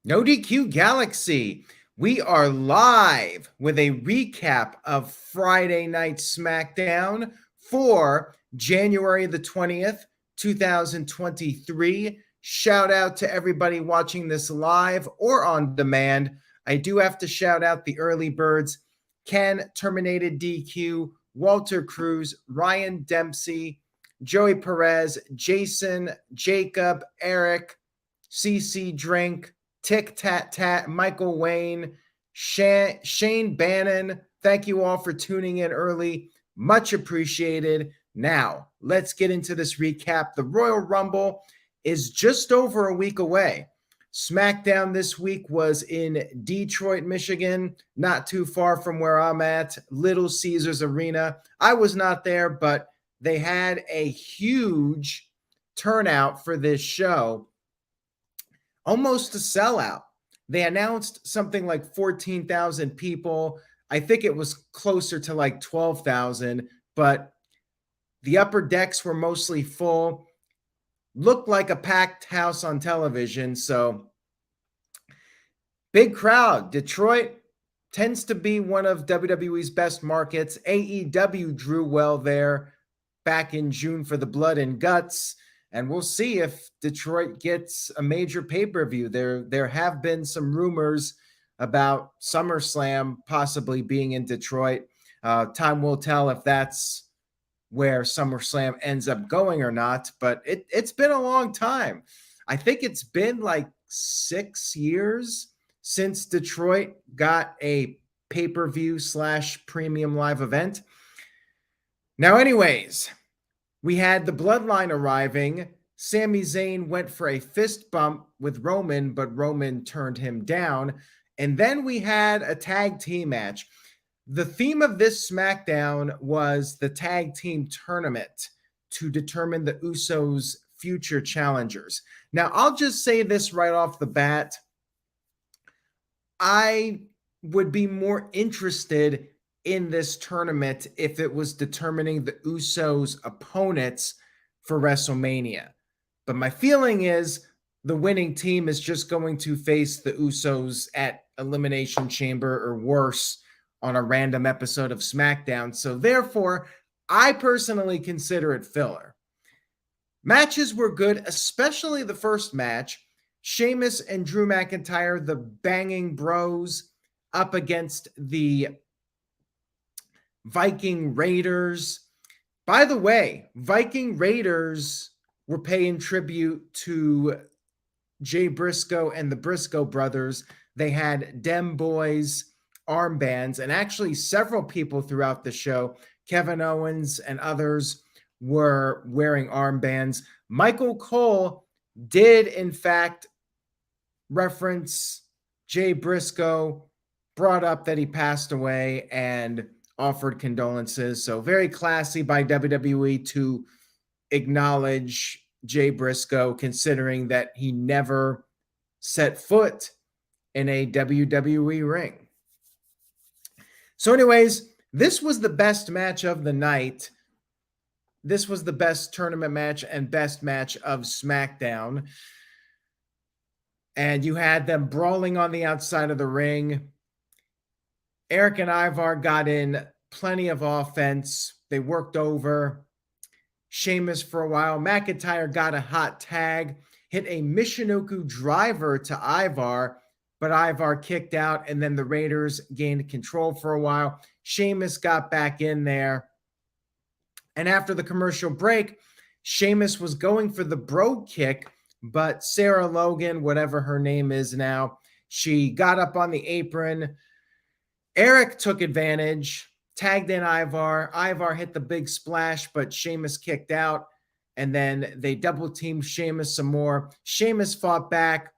No DQ Galaxy. We are live with a recap of Friday Night SmackDown for January the 20th, 2023. Shout out to everybody watching this live or on demand. I do have to shout out the early birds: Ken, Terminated DQ, Walter Cruz, Ryan Dempsey, Joey Perez, Jason, Jacob, Eric, CC Drink, Tick Tat Tat, Michael Wayne, Shane Bannon. Thank you all for tuning in early. Much appreciated. Now, let's get into this recap. The Royal Rumble is just over a week away. SmackDown this week was in Detroit, Michigan, not too far from where I'm at, Little Caesars Arena. I was not there, but they had a huge turnout for this show. Almost a sellout. They announced something like 14,000 people. I think it was closer to like 12,000, but the upper decks were mostly full. Looked like a packed house on television, so big crowd. Detroit tends to be one of WWE's best markets. AEW drew well there back in June for the Blood and Guts. And we'll see if Detroit gets a major pay-per-view. There have been some rumors about SummerSlam possibly being in Detroit. Time will tell if that's where SummerSlam ends up going or not. But it's been a long time. I think it's been like 6 years since Detroit got a pay-per-view / premium live event. Now, anyways, we had the Bloodline arriving. Sami Zayn went for a fist bump with Roman, but Roman turned him down. And then we had a tag team match. The theme of this SmackDown was the tag team tournament to determine the Usos' future challengers. Now, I'll just say this right off the bat. I would be more interested in this tournament if it was determining the Usos' opponents for WrestleMania. But my feeling is the winning team is just going to face the Usos at Elimination Chamber or worse on a random episode of SmackDown. So therefore, I personally consider it filler. Matches were good, especially the first match. Sheamus and Drew McIntyre, the banging bros, up against the Viking Raiders. By the way, Viking Raiders were paying tribute to Jay Briscoe and the Briscoe brothers. They had Dem Boys armbands, and actually several people throughout the show, Kevin Owens and others, were wearing armbands. Michael Cole did, in fact, reference Jay Briscoe, brought up that he passed away, and offered condolences. So very classy by WWE to acknowledge Jay Briscoe, considering that he never set foot in a WWE ring. So anyways, this was the best match of the night. This was the best tournament match and best match of SmackDown. And you had them brawling on the outside of the ring. Eric and Ivar got in plenty of offense. They worked over Sheamus for a while. McIntyre got a hot tag, hit a Michinoku driver to Ivar, but Ivar kicked out, and then the Raiders gained control for a while. Sheamus got back in there. And after the commercial break, Sheamus was going for the bro kick, but Sarah Logan, whatever her name is now, she got up on the apron. Eric took advantage, tagged in Ivar. Ivar hit the big splash, but Sheamus kicked out. And then they double-teamed Sheamus some more. Sheamus fought back.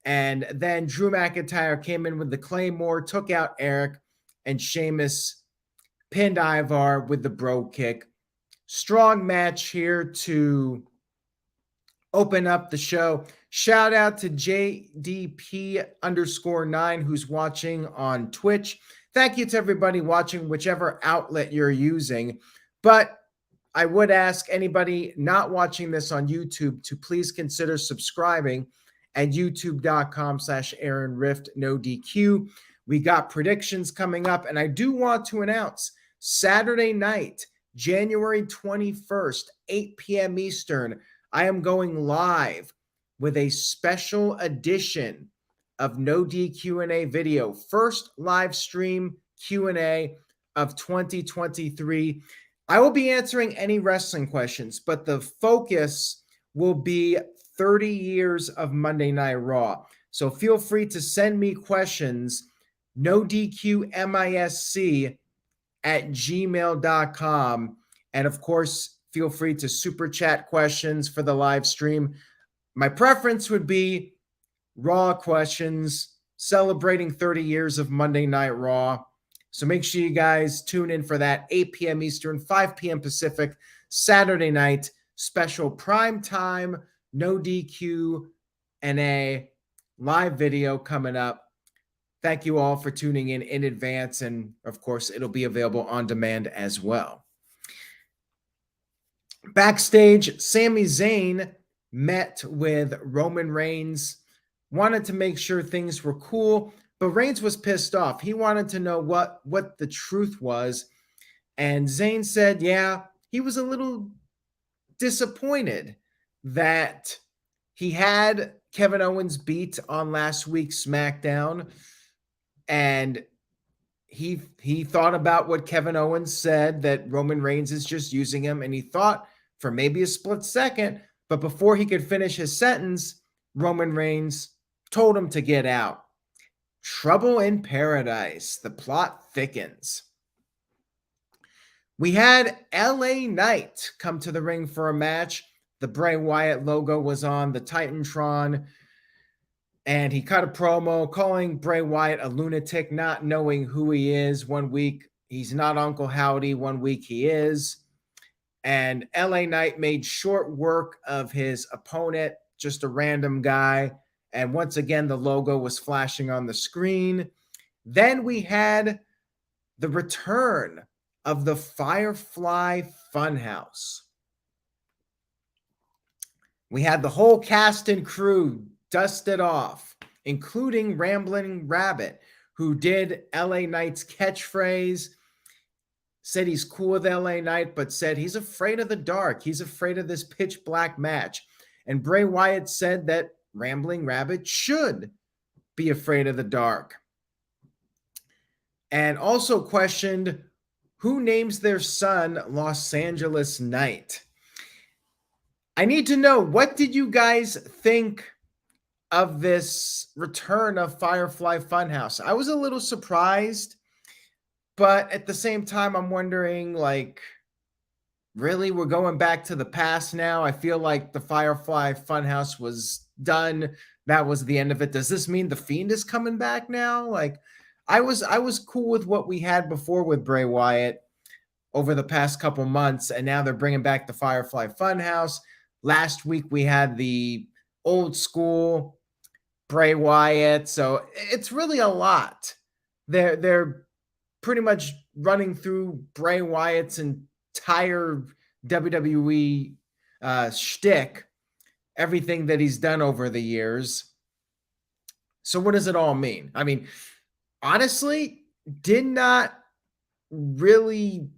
And then Drew McIntyre came in with the Claymore, took out Eric, and Sheamus pinned Ivar with the bro kick. Strong match here to open up the show. Shout out to JDP_9 who's watching on Twitch. Thank you to everybody watching, whichever outlet you're using. But I would ask anybody not watching this on YouTube to please consider subscribing and youtube.com/Aaron Rift No DQ. We got predictions coming up, and I do want to announce Saturday night, January 21st, 8 p.m. Eastern, I am going live with a special edition of No DQ&A video. First live stream Q&A of 2023. I will be answering any wrestling questions, but the focus will be 30 years of Monday Night Raw. So feel free to send me questions, nodqmisc@gmail.com. And of course, feel free to super chat questions for the live stream. My preference would be Raw questions celebrating 30 years of Monday Night Raw. So make sure you guys tune in for that, 8 p.m. Eastern, 5 p.m. Pacific, Saturday night, special prime time, No DQ&A live video coming up. Thank you all for tuning in advance, and of course, it'll be available on demand as well. Backstage, Sami Zayn met with Roman Reigns, wanted to make sure things were cool, but Reigns was pissed off. He wanted to know what the truth was, and Zayn said, yeah, he was a little disappointed that he had Kevin Owens beat on last week's SmackDown, and he thought about what Kevin Owens said, that Roman Reigns is just using him, and he thought for maybe a split second, but before he could finish his sentence, Roman Reigns told him to get out. Trouble in paradise. The plot thickens. We had LA Knight come to the ring for a match. The Bray Wyatt logo was on the Titantron, and he cut a promo calling Bray Wyatt a lunatic, not knowing who he is. 1 week, he's not Uncle Howdy. 1 week, he is. And LA Knight made short work of his opponent, just a random guy. And once again, the logo was flashing on the screen. Then we had the return of the Firefly Funhouse. We had the whole cast and crew dusted off, including Rambling Rabbit, who did LA Knight's catchphrase, said he's cool with LA Knight, but said he's afraid of the dark. He's afraid of this pitch black match. And Bray Wyatt said that Rambling Rabbit should be afraid of the dark. And also questioned who names their son Los Angeles Knight. I need to know, what did you guys think of this return of Firefly Funhouse? I was a little surprised, but at the same time, I'm wondering, like, really, we're going back to the past now? I feel like the Firefly Funhouse was done. That was the end of it. Does this mean the Fiend is coming back now? Like, I was cool with what we had before with Bray Wyatt over the past couple months, and now they're bringing back the Firefly Funhouse. Last week we had the old school Bray Wyatt, so it's really a lot. They're pretty much running through Bray Wyatt's entire WWE shtick, everything that he's done over the years. So what does it all mean? I mean, honestly, did not really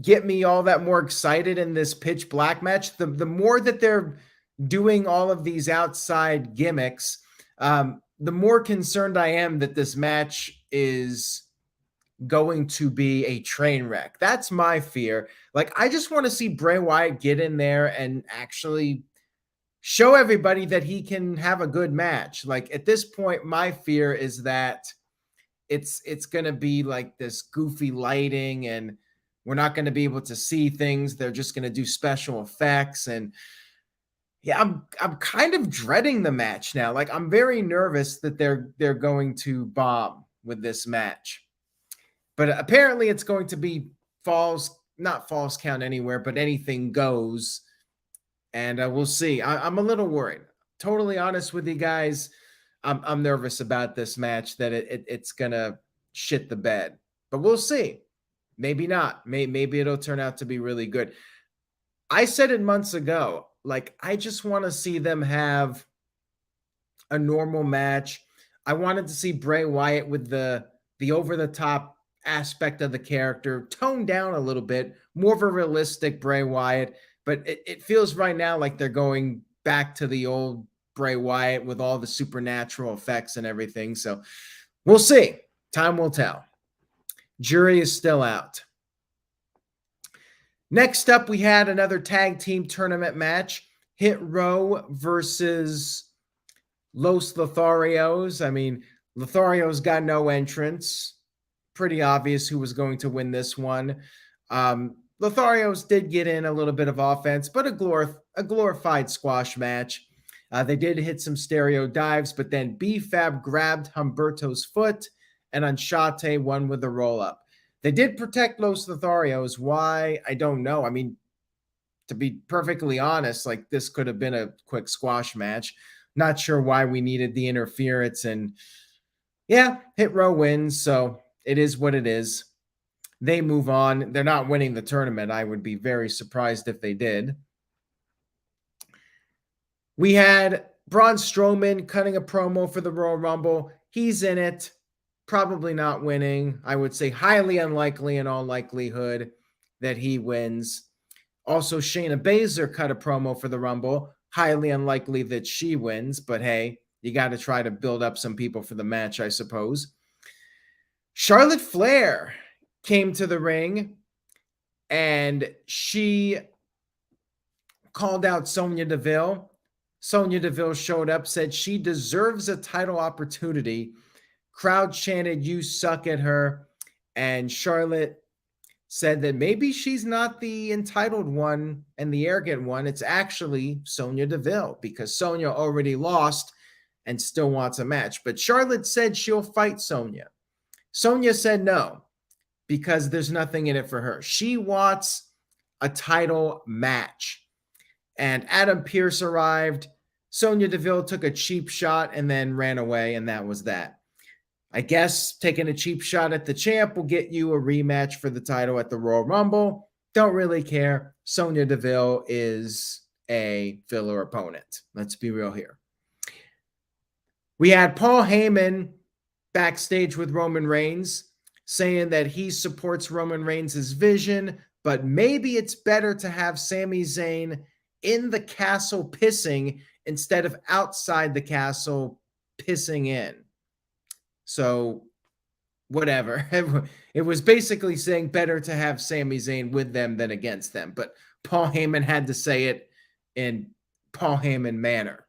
get me all that more excited in this pitch black match. The more that they're doing all of these outside gimmicks, the more concerned I am that this match is going to be a train wreck. That's my fear. Like, I just want to see Bray Wyatt get in there and actually show everybody that he can have a good match. Like, at this point, my fear is that it's going to be like this goofy lighting, and we're not going to be able to see things. They're just going to do special effects. And yeah, I'm kind of dreading the match now. Like, I'm very nervous that they're going to bomb with this match. But apparently it's going to be not false count anywhere, but anything goes. And we'll see. I'm a little worried. Totally honest with you guys. I'm nervous about this match, that it's going to shit the bed. But we'll see. Maybe not. Maybe it'll turn out to be really good. I said it months ago. Like, I just want to see them have a normal match. I wanted to see Bray Wyatt with the over-the-top aspect of the character toned down a little bit, more of a realistic Bray Wyatt. But it feels right now like they're going back to the old Bray Wyatt with all the supernatural effects and everything. So we'll see. Time will tell. Jury is still out. Next up, we had another tag team tournament match. Hit Row versus Los Lotharios. I mean, Lothario's got no entrance. Pretty obvious who was going to win this one. Lotharios did get in a little bit of offense, but a glorified squash match. They did hit some stereo dives, but then B-Fab grabbed Humberto's foot, and Andrade won with a roll-up. They did protect Los Lotharios. Why? I don't know. I mean, to be perfectly honest, like this could have been a quick squash match. Not sure why we needed the interference. And yeah, Hit Row wins, so it is what it is. They move on. They're not winning the tournament. I would be very surprised if they did. We had Braun Strowman cutting a promo for the Royal Rumble. He's in it. Probably not winning. I would say highly unlikely in all likelihood that he wins. Also, Shayna Baszler cut a promo for the Rumble. Highly unlikely that she wins, but hey, you got to try to build up some people for the match, I suppose. Charlotte Flair came to the ring, and she called out Sonya Deville. Sonya Deville showed up, said she deserves a title opportunity. Crowd chanted, "You suck" at her, and Charlotte said that maybe she's not the entitled one and the arrogant one. It's actually Sonya Deville because Sonya already lost and still wants a match. But Charlotte said she'll fight Sonya. Sonya said no because there's nothing in it for her. She wants a title match. And Adam Pearce arrived. Sonya Deville took a cheap shot and then ran away, and that was that. I guess taking a cheap shot at the champ will get you a rematch for the title at the Royal Rumble. Don't really care. Sonya Deville is a filler opponent. Let's be real here. We had Paul Heyman backstage with Roman Reigns saying that he supports Roman Reigns' vision, but maybe it's better to have Sami Zayn in the castle pissing instead of outside the castle pissing in. So, whatever. It was basically saying better to have Sami Zayn with them than against them. But Paul Heyman had to say it in Paul Heyman manner.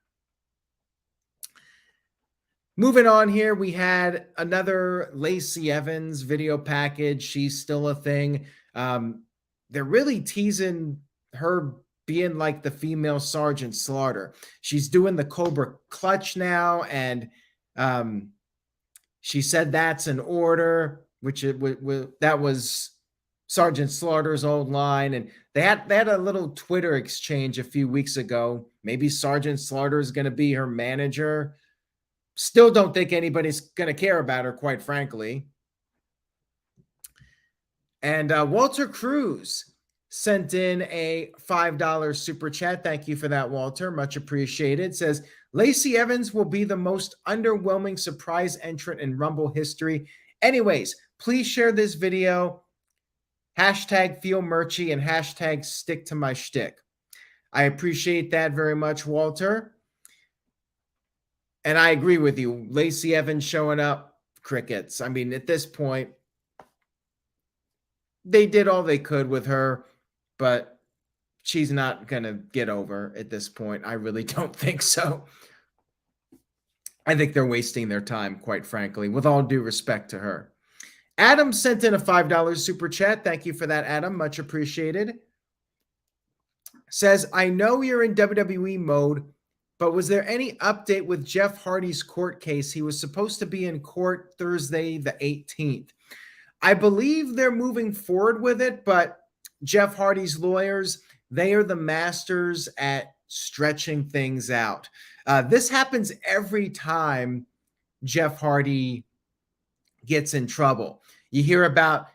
Moving on here, we had another Lacey Evans video package. She's still a thing. They're really teasing her being like the female Sergeant Slaughter. She's doing the Cobra Clutch now, and she said that's an order, which that was Sergeant Slaughter's old line. And they had a little Twitter exchange a few weeks ago. Maybe Sergeant Slaughter is going to be her manager. Still don't think anybody's going to care about her, quite frankly. And Walter Cruz sent in a $5 super chat. Thank you for that, Walter. Much appreciated. Says, Lacey Evans will be the most underwhelming surprise entrant in Rumble history. Anyways, please share this video. Hashtag feel merchy and hashtag stick to my shtick. I appreciate that very much, Walter. And I agree with you. Lacey Evans showing up, crickets. I mean, at this point, they did all they could with her, but she's not going to get over at this point. I really don't think so. I think they're wasting their time, quite frankly, with all due respect to her. Adam sent in a $5 super chat. Thank you for that, Adam. Much appreciated. Says, I know you're in WWE mode, but was there any update with Jeff Hardy's court case? He was supposed to be in court Thursday the 18th. I believe they're moving forward with it, but Jeff Hardy's lawyers, they are the masters at stretching things out. This happens every time Jeff Hardy gets in trouble. You hear about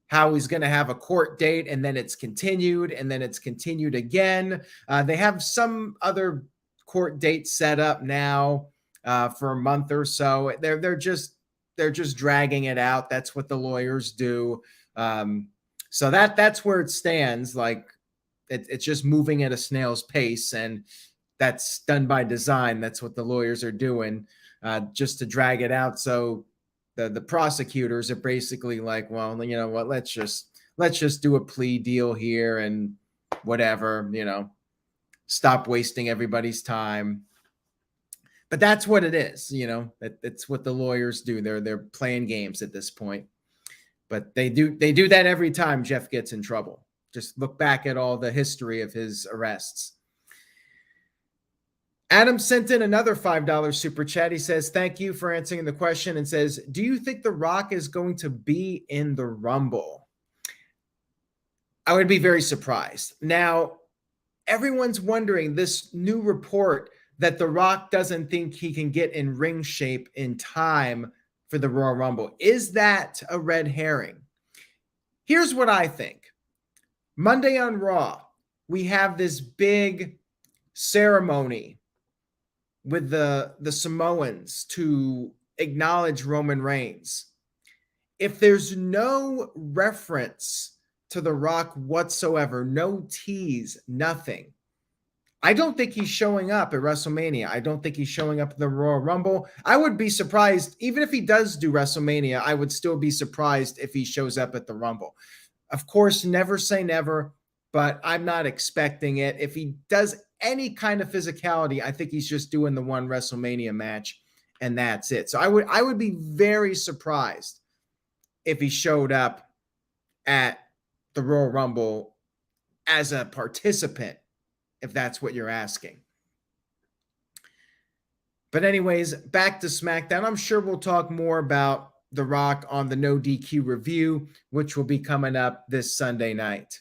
how he's going to have a court date, and then it's continued, and then it's continued again. They have some other court date set up now. for a month or so. They're just dragging it out. That's what the lawyers do. So that's where it stands. Like it's just moving at a snail's pace, and that's done by design. That's what the lawyers are doing, just to drag it out. So the prosecutors are basically like, well, you know what? Let's just do a plea deal here and whatever, stop wasting everybody's time. But that's what it is, it's what the lawyers do. They're playing games at this point. But they do that every time Jeff gets in trouble. Just look back at all the history of his arrests. Adam sent in another $5 super chat. He says, thank you for answering the question, and says, do you think The Rock is going to be in the Rumble? I would be very surprised. Now, everyone's wondering this new report that The Rock doesn't think he can get in ring shape in time for the Royal Rumble. Is that a red herring? Here's what I think. Monday on Raw, we have this big ceremony with the Samoans to acknowledge Roman Reigns. If there's no reference to The Rock whatsoever, no tease, nothing, I don't think he's showing up at WrestleMania. I don't think he's showing up in the Royal Rumble. I would be surprised, even if he does do WrestleMania, I would still be surprised if he shows up at the Rumble. Of course, never say never, but I'm not expecting it. If he does any kind of physicality, I think he's just doing the one WrestleMania match, and that's it. So I would be very surprised if he showed up at the Royal Rumble as a participant, if that's what you're asking. But anyways, back to SmackDown. I'm sure we'll talk more about The Rock on the No DQ review, which will be coming up this Sunday night.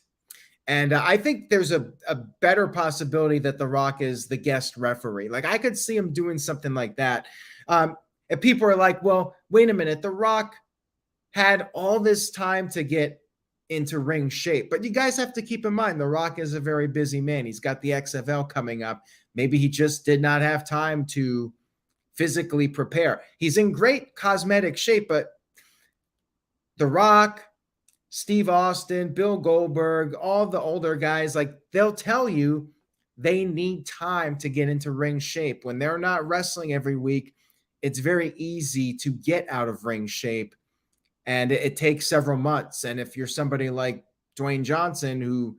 And I think there's a better possibility that The Rock is the guest referee. Like, I could see him doing something like that. And people are like, well, wait a minute. The Rock had all this time to get into ring shape. But you guys have to keep in mind, The Rock is a very busy man. He's got the XFL coming up. Maybe he just did not have time to physically prepare. He's in great cosmetic shape, but The Rock, Steve Austin, Bill Goldberg, all the older guys, like, they'll tell you they need time to get into ring shape. When they're not wrestling every week, it's very easy to get out of ring shape, and it takes several months. And if you're somebody like Dwayne Johnson, who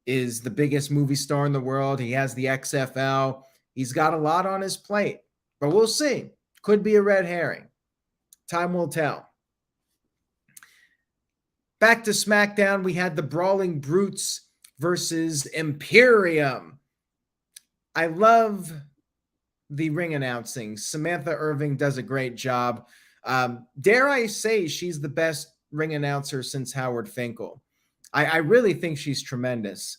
is the biggest movie star in the world, he has the XFL, he's got a lot on his plate. But we'll see. Could be a red herring. Time will tell. Back to SmackDown, we had the Brawling Brutes versus Imperium. I love the ring announcing. Samantha Irving does a great job. Dare I say she's the best ring announcer since Howard Finkel. I really think she's tremendous.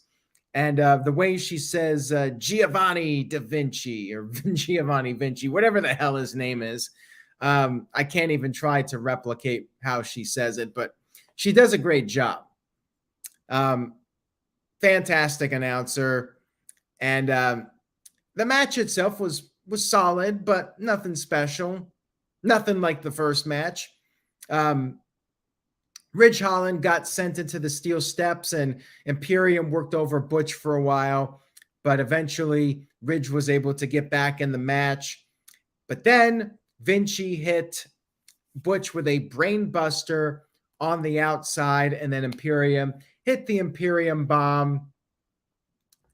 And the way she says Giovanni da Vinci or Giovanni Vinci, whatever the hell his name is, I can't even try to replicate how she says it, but she does a great job. Fantastic announcer. And the match itself was solid, but nothing special. Nothing like the first match. Ridge Holland got sent into the steel steps, and Imperium worked over Butch for a while, but eventually Ridge was able to get back in the match. But then Vinci hit Butch with a brain buster on the outside, and then Imperium hit the Imperium bomb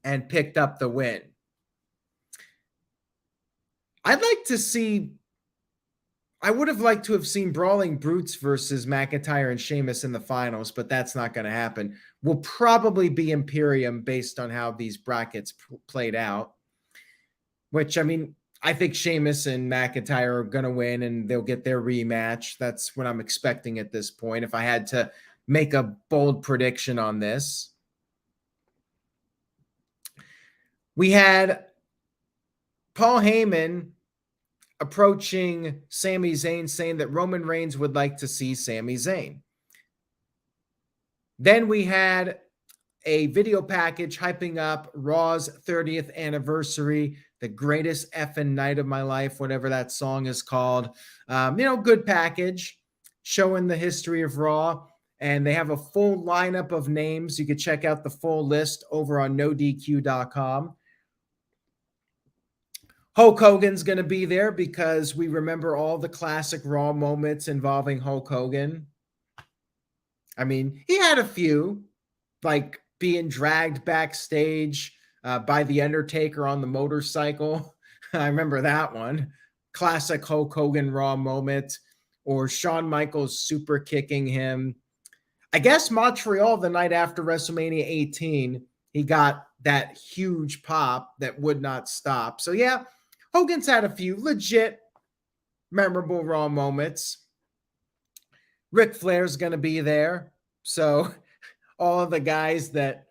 and picked up the win. I would have liked to have seen Brawling Brutes versus McIntyre and Sheamus in the finals, but that's not going to happen. Will probably be Imperium based on how these brackets played out, which, I mean, I think Sheamus and McIntyre are going to win and they'll get their rematch. That's what I'm expecting at this point. If I had to make a bold prediction on this, we had Paul Heyman approaching Sami Zayn, saying that Roman Reigns would like to see Sami Zayn. Then we had a video package hyping up Raw's 30th anniversary. the greatest effing night of my life, whatever that song is called. Good package showing the history of Raw. And they have a full lineup of names. You can check out the full list over on NoDQ.com. Hulk Hogan's going to be there because we remember all the classic Raw moments involving Hulk Hogan. I mean, he had a few, like being dragged backstage by The Undertaker on the motorcycle. I remember that one. Classic Hulk Hogan Raw moment. Or Shawn Michaels super kicking him. I guess Montreal, the night after WrestleMania 18, he got that huge pop that would not stop. So yeah, Hogan's had a few legit memorable Raw moments. Ric Flair's going to be there. So all of the guys that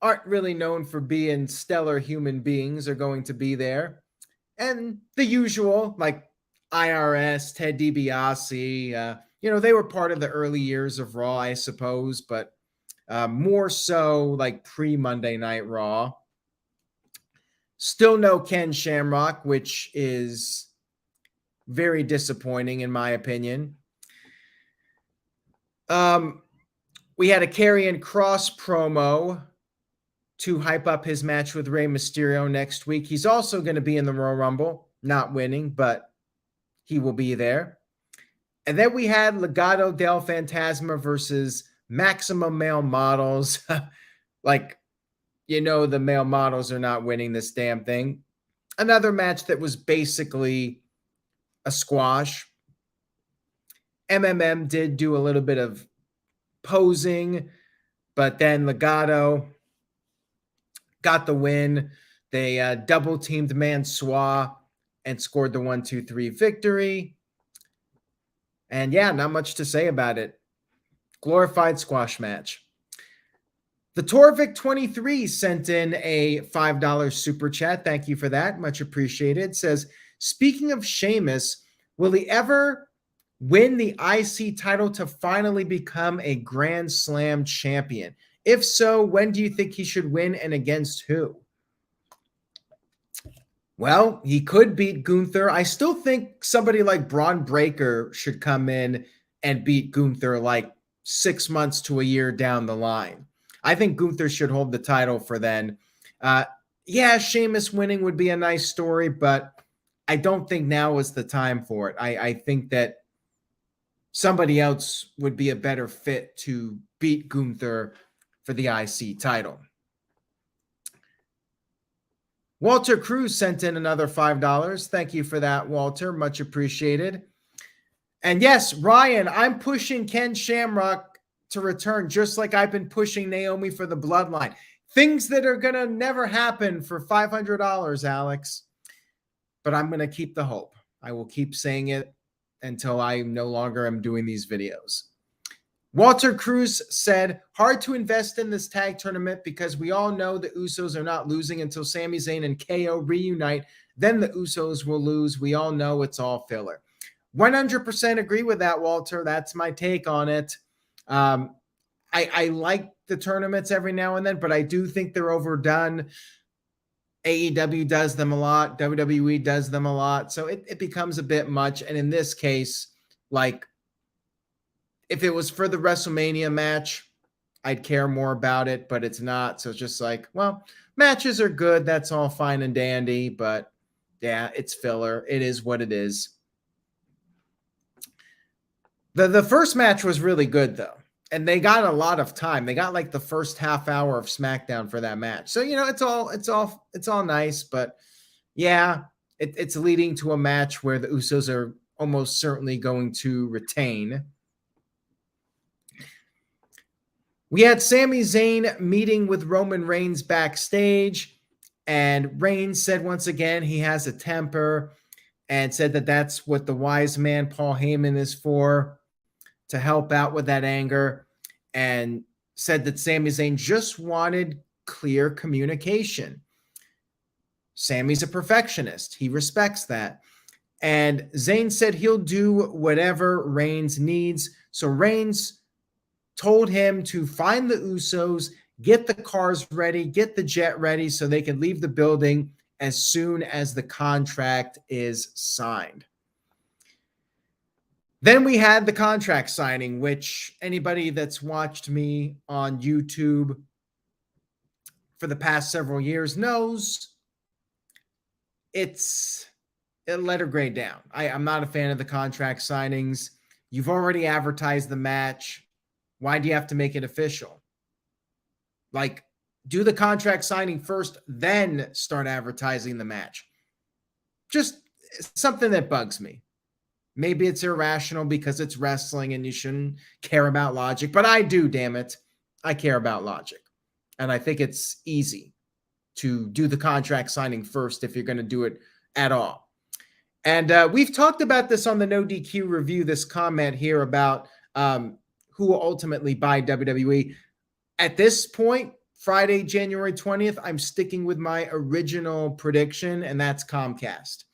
aren't really known for being stellar human beings are going to be there. And the usual, like IRS, Ted DiBiase, they were part of the early years of Raw, I suppose, but more so like pre-Monday Night Raw. Still no Ken Shamrock, which is very disappointing in my opinion. We had a Karrion Kross promo to hype up his match with Rey Mysterio next week. He's also going to be in the Royal Rumble, not winning, but he will be there. And then we had Legado del Fantasma versus Maximum Male Models. The male models are not winning this damn thing. Another match that was basically a squash. MMM did do a little bit of posing, but then Legado got the win. They double-teamed Mansoor and scored the 1-2-3 victory. And yeah, not much to say about it. Glorified squash match. The Torvik 23 sent in a $5 super chat. Thank you for that. Much appreciated. Says, speaking of Sheamus, will he ever win the IC title to finally become a Grand Slam champion? If so, when do you think he should win and against who? Well, he could beat Gunther. I still think somebody like Braun Breaker should come in and beat Gunther like 6 months to a year down the line. I think Gunther should hold the title for then. Sheamus winning would be a nice story, but I don't think now is the time for it. I think that somebody else would be a better fit to beat Gunther for the IC title. Walter Cruz sent in another $5. Thank you for that, Walter. Much appreciated. And yes, Ryan, I'm pushing Ken Shamrock to return, just like I've been pushing Naomi for the Bloodline. Things that are going to never happen for $500, Alex. But I'm going to keep the hope. I will keep saying it until I no longer am doing these videos. Walter Cruz said, hard to invest in this tag tournament because we all know the Usos are not losing until Sami Zayn and KO reunite. Then the Usos will lose. We all know it's all filler. 100% agree with that, Walter. That's my take on it. I like the tournaments every now and then, but I do think they're overdone. AEW does them a lot. WWE does them a lot. So it becomes a bit much. And in this case, like, if it was for the WrestleMania match, I'd care more about it, but it's not. So it's just like, well, matches are good. That's all fine and dandy, but yeah, it's filler. It is what it is. The first match was really good though. And they got a lot of time. They got like the first half hour of SmackDown for that match. So, it's all nice, but yeah, it's leading to a match where the Usos are almost certainly going to retain. We had Sami Zayn meeting with Roman Reigns backstage, and Reigns said once again he has a temper and said that that's what the wise man Paul Heyman is for, to help out with that anger, and said that Sami Zayn just wanted clear communication. Sami's a perfectionist. He respects that. And Zayn said he'll do whatever Reigns needs. So Reigns told him to find the Usos, get the cars ready, get the jet ready so they can leave the building as soon as the contract is signed. Then we had the contract signing, which anybody that's watched me on YouTube for the past several years knows it let her grade down. I'm not a fan of the contract signings. You've already advertised the match. Why do you have to make it official? Like, do the contract signing first, then start advertising the match. Just something that bugs me. Maybe it's irrational because it's wrestling and you shouldn't care about logic, but I do, damn it. I care about logic. And I think it's easy to do the contract signing first if you're going to do it at all. And we've talked about this on the No DQ review, this comment here about who will ultimately buy WWE. At this point, Friday, January 20th, I'm sticking with my original prediction, and that's Comcast.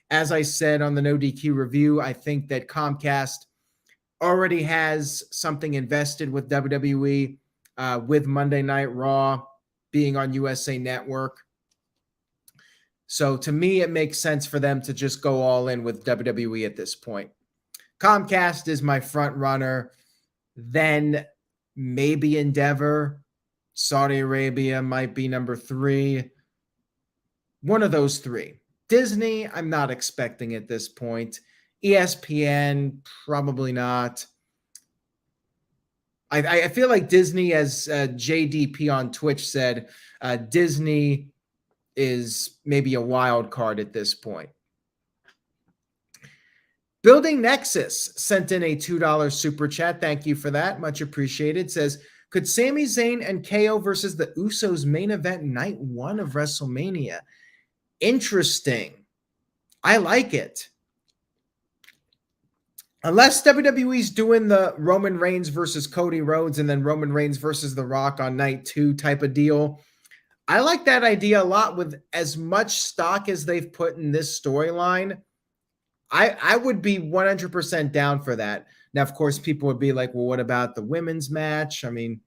As I said on the No DQ review, I think that Comcast already has something invested with WWE, with Monday Night Raw being on USA Network. So to me, it makes sense for them to just go all in with WWE at this point. Comcast is my front runner. Then maybe Endeavor. Saudi Arabia might be number 3. One of those 3. Disney, I'm not expecting at this point. ESPN, probably not. I feel like Disney, as JDP on Twitch said, Disney is maybe a wild card at this point. Building Nexus sent in a $2 super chat. Thank you for that. Much appreciated. Says, could Sami Zayn and KO versus the Usos main event night 1 of WrestleMania? Interesting. I like it. Unless WWE's doing the Roman Reigns versus Cody Rhodes and then Roman Reigns versus The Rock on night 2 type of deal. I like that idea a lot. With as much stock as they've put in this storyline, I would be 100% down for that. Now, of course, people would be like, well, what about the women's match? I mean,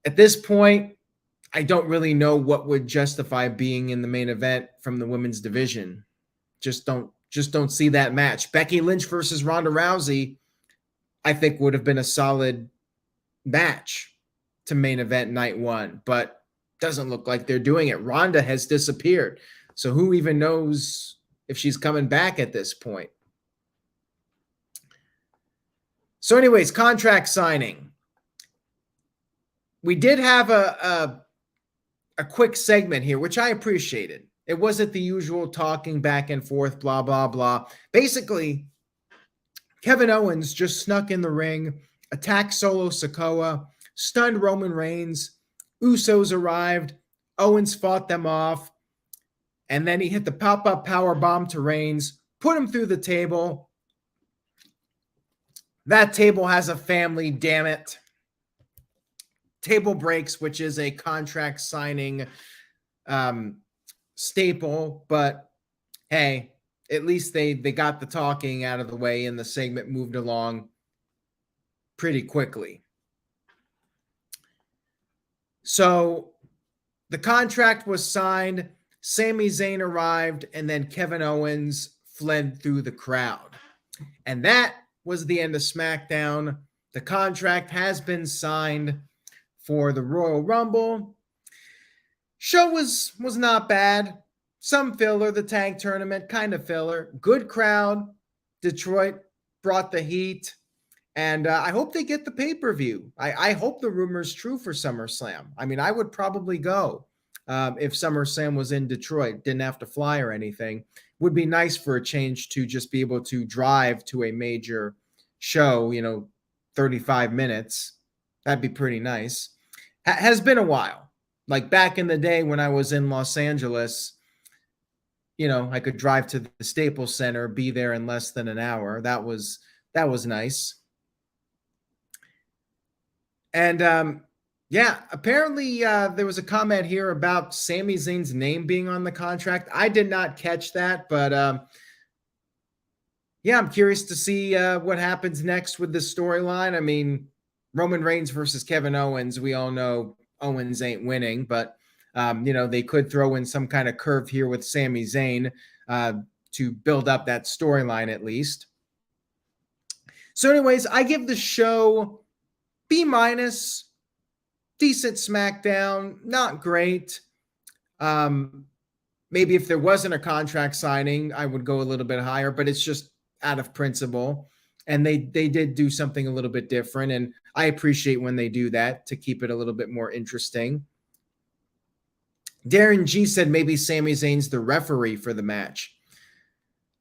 at this point, I don't really know what would justify being in the main event from the women's division. Just don't see that match. Becky Lynch versus Ronda Rousey, I think would have been a solid match to main event night 1, but doesn't look like they're doing it. Ronda has disappeared. So who even knows if she's coming back at this point? So anyways, contract signing. We did have a quick segment here, which I appreciated. It wasn't the usual talking back and forth, blah, blah, blah. Basically, Kevin Owens just snuck in the ring, attacked Solo Sikoa, stunned Roman Reigns. Usos arrived. Owens fought them off. And then he hit the pop-up power bomb to Reigns, put him through the table. That table has a family, damn it. Table breaks, which is a contract signing staple, but hey, at least they got the talking out of the way and the segment moved along pretty quickly. So the contract was signed, Sami Zayn arrived, and then Kevin Owens fled through the crowd. And that was the end of SmackDown. The contract has been signed for the Royal Rumble. Show was not bad. Some filler, the tag tournament, kind of filler. Good crowd. Detroit brought the heat. And I hope they get the pay-per-view. I hope the rumor's true for SummerSlam. I mean, I would probably go if SummerSlam was in Detroit. Didn't have to fly or anything. Would be nice for a change to just be able to drive to a major show, 35 minutes. That'd be pretty nice. Has been a while. Like back in the day when I was in Los Angeles, I could drive to the Staples Center, be there in less than an hour. That was nice. And apparently there was a comment here about Sami Zayn's name being on the contract. I did not catch that, but I'm curious to see what happens next with this storyline. I mean, Roman Reigns versus Kevin Owens, we all know Owens ain't winning, but They could throw in some kind of curve here with Sami Zayn to build up that storyline at least. So anyways, I give the show B-. Decent SmackDown, not great. Maybe if there wasn't a contract signing, I would go a little bit higher, but it's just out of principle. And they did do something a little bit different, and I appreciate when they do that to keep it a little bit more interesting. Darren G said maybe Sami Zayn's the referee for the match.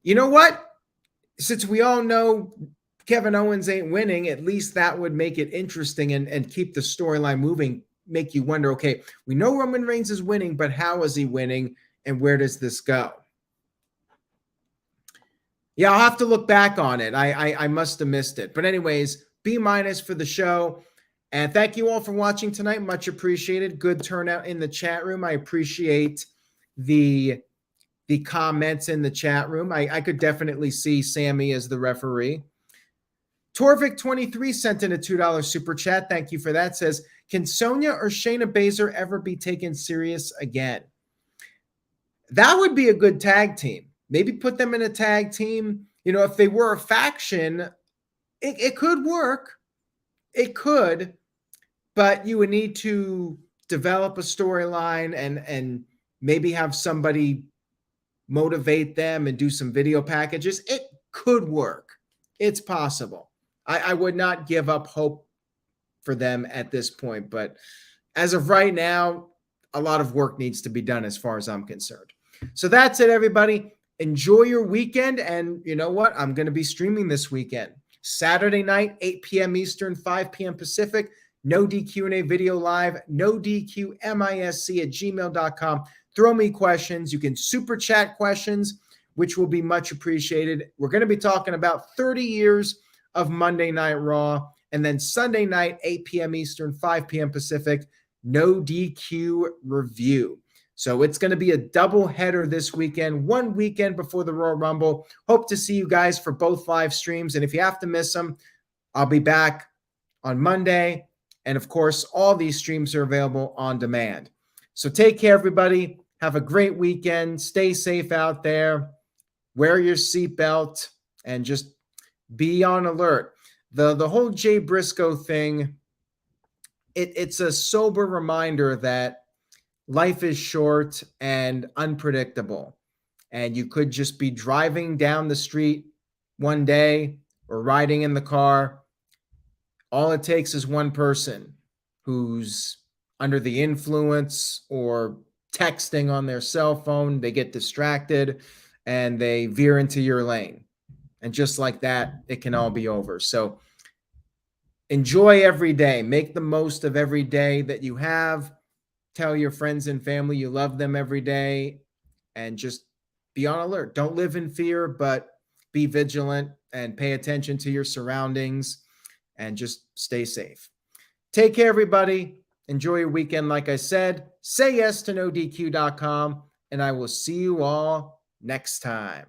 You know what? Since we all know Kevin Owens ain't winning, at least that would make it interesting and keep the storyline moving, make you wonder, okay, we know Roman Reigns is winning, but how is he winning and where does this go? Yeah, I'll have to look back on it. I must have missed it. But anyways, B- for the show. And thank you all for watching tonight. Much appreciated. Good turnout in the chat room. I appreciate the comments in the chat room. I could definitely see Sammy as the referee. Torvik23 sent in a $2 super chat. Thank you for that. Says, can Sonya or Shayna Baszler ever be taken serious again? That would be a good tag team. Maybe put them in a tag team. If they were a faction, it could work. It could, but you would need to develop a storyline and maybe have somebody motivate them and do some video packages. It could work. It's possible. I would not give up hope for them at this point, but as of right now, a lot of work needs to be done as far as I'm concerned. So that's it, everybody. Enjoy your weekend, and you know what? I'm going to be streaming this weekend. Saturday night, 8 p.m. Eastern, 5 p.m. Pacific. No DQ&A video live, no DQ misc@gmail.com. Throw me questions. You can super chat questions, which will be much appreciated. We're going to be talking about 30 years of Monday Night Raw, and then Sunday night, 8 p.m. Eastern, 5 p.m. Pacific, no DQ review. So it's going to be a double header this weekend, one weekend before the Royal Rumble. Hope to see you guys for both live streams. And if you have to miss them, I'll be back on Monday. And of course, all these streams are available on demand. So take care, everybody. Have a great weekend. Stay safe out there. Wear your seatbelt and just be on alert. The whole Jay Briscoe thing, it's a sober reminder that life is short and unpredictable. And you could just be driving down the street one day or riding in the car. All it takes is one person who's under the influence or texting on their cell phone. They get distracted and they veer into your lane. And just like that, it can all be over. So enjoy every day. Make the most of every day that you have. Tell your friends and family you love them every day. And just be on alert. Don't live in fear, but be vigilant and pay attention to your surroundings. And just stay safe. Take care, everybody. Enjoy your weekend. Like I said, say yes to NoDQ.com, and I will see you all next time.